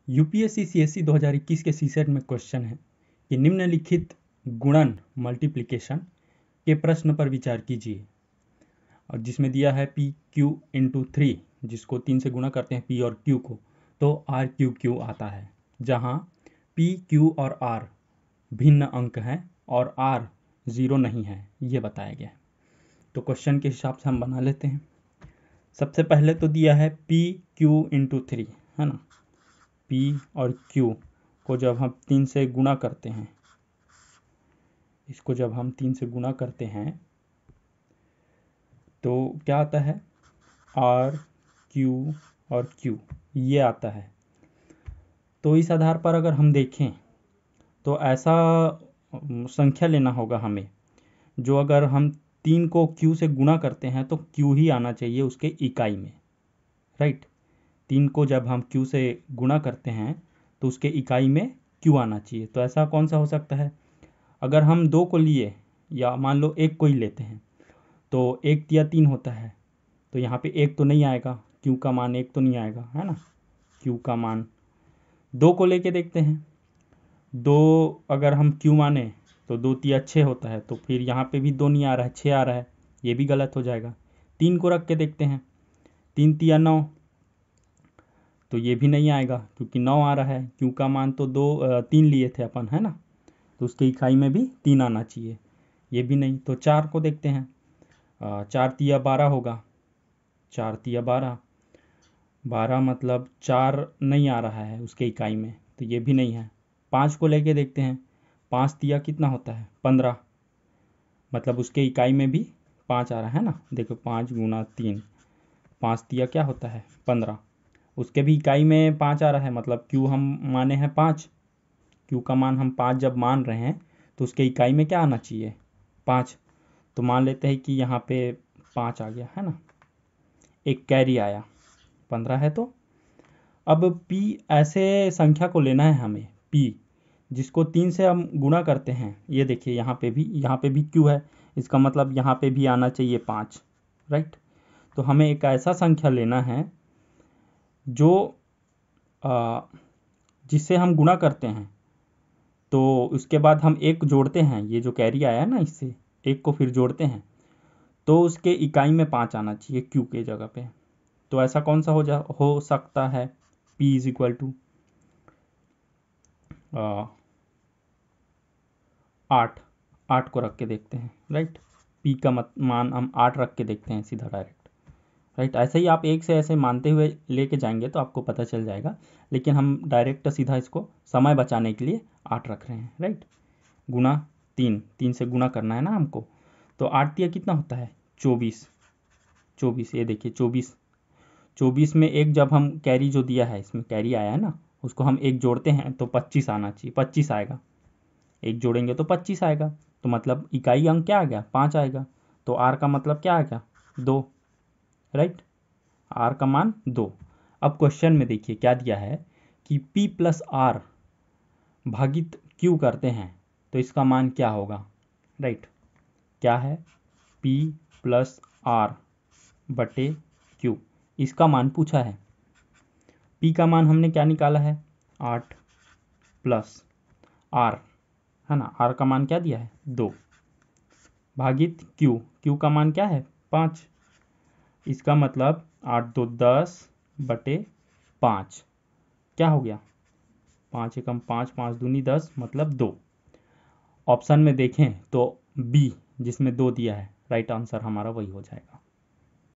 UPSC CSC 2021 के CSAT में question है कि निम्नलिखित गुणन मल्टीप्लिकेशन के प्रश्न पर विचार कीजिए, और जिसमें दिया है पी क्यू इंटू 3, जिसको 3 से गुणा करते हैं पी और क्यू को, तो आर क्यू क्यू आता है, जहां पी क्यू और आर भिन्न अंक हैं और आर 0 नहीं है, ये बताया गया है। तो क्वेश्चन के हिसाब से हम बना लेते हैं। सबसे पहले तो दिया है पी क्यू इंटू 3, है ना। P और Q को जब हम 3 से गुणा करते हैं, इसको जब हम 3 से गुणा करते हैं तो क्या आता है, R Q और Q, ये आता है। तो इस आधार पर अगर हम देखें तो ऐसा संख्या लेना होगा हमें, जो अगर हम 3 को Q से गुणा करते हैं तो Q ही आना चाहिए उसके इकाई में, राइट। 3 को जब हम Q से गुणा करते हैं तो उसके इकाई में Q आना चाहिए। तो ऐसा कौन सा हो सकता है, अगर हम 2 को लिए या मान लो 1 को ही लेते हैं तो 1 या 3 होता है, तो यहाँ पे 1 तो नहीं आएगा, Q का मान 1 तो नहीं आएगा, है ना। Q का मान 2 को लेके देखते हैं, 2 अगर हम Q माने तो 2 तिया 6 होता है, तो फिर यहाँ पे भी 2 नहीं आ रहा है, 6 आ रहा है, ये भी गलत हो जाएगा। 3 को रख के देखते हैं, 3 तिया 9, तो ये भी नहीं आएगा क्योंकि 9 आ रहा है। Q का मान तो 3 लिए थे अपन, है ना, तो उसके इकाई में भी 3 आना चाहिए, ये भी नहीं। तो 4 को देखते हैं, 4 तिया 12 होगा, 4 तिया 12, 12 मतलब 4 नहीं आ रहा है उसके इकाई में, तो ये भी नहीं है। 5 को लेके देखते हैं, 5 तिया कितना होता है, 15, मतलब उसके इकाई में भी 5 आ रहा है ना। देखो 5 गुना 3, 5 तिया क्या होता है, 15, उसके भी इकाई में 5 आ रहा है, मतलब Q हम माने हैं 5, Q का मान हम 5 जब मान रहे हैं तो उसके इकाई में क्या आना चाहिए, 5। तो मान लेते हैं कि यहाँ पे 5 आ गया, है ना, एक कैरी आया, 15 है। तो अब P ऐसे संख्या को लेना है हमें, P जिसको 3 से हम गुणा करते हैं। ये देखिए यहाँ पे भी Q है, इसका मतलब यहाँ पे भी आना चाहिए 5, राइट। तो हमें एक ऐसा संख्या लेना है जो जिससे हम गुणा करते हैं तो उसके बाद हम एक जोड़ते हैं, ये जो कैरी आया है ना, इससे एक को फिर जोड़ते हैं तो उसके इकाई में 5 आना चाहिए Q के जगह पे। तो ऐसा कौन सा हो सकता है, P इज इक्वल टू 8 को रख के देखते हैं, राइट। P का मान हम 8 रख के देखते हैं सीधा डायरेक्ट, राइट। ऐसे ही आप एक से ऐसे मानते हुए लेके जाएंगे तो आपको पता चल जाएगा, लेकिन हम डायरेक्ट सीधा इसको समय बचाने के लिए 8 रख रहे हैं, राइट। गुना 3 से गुना करना है ना हमको, तो 8 तिया कितना होता है, 24। ये देखिए 24 में एक जब हम कैरी जो दिया है, इसमें कैरी आया है ना, उसको हम एक जोड़ते हैं तो 25 आना चाहिए, 25 आएगा। एक जोड़ेंगे तो 25 आएगा, तो मतलब इकाई अंक क्या आ गया, 5 आएगा। तो आर का मतलब क्या आ गया, 2, राइट। आर का मान 2। अब क्वेश्चन में देखिए क्या दिया है कि P प्लस आर भागित Q करते हैं तो इसका मान क्या होगा, राइट। क्या है, P प्लस आर बटे Q, इसका मान पूछा है। P का मान हमने क्या निकाला है, 8 प्लस आर, है ना, आर का मान क्या दिया है, 2, भागित Q का मान क्या है, 5। इसका मतलब 8 2 10 बटे 5, क्या हो गया, 5 एकम 5, 5 दूनी 10, मतलब 2। ऑप्शन में देखें तो बी जिसमें 2 दिया है, राइट आंसर हमारा वही हो जाएगा।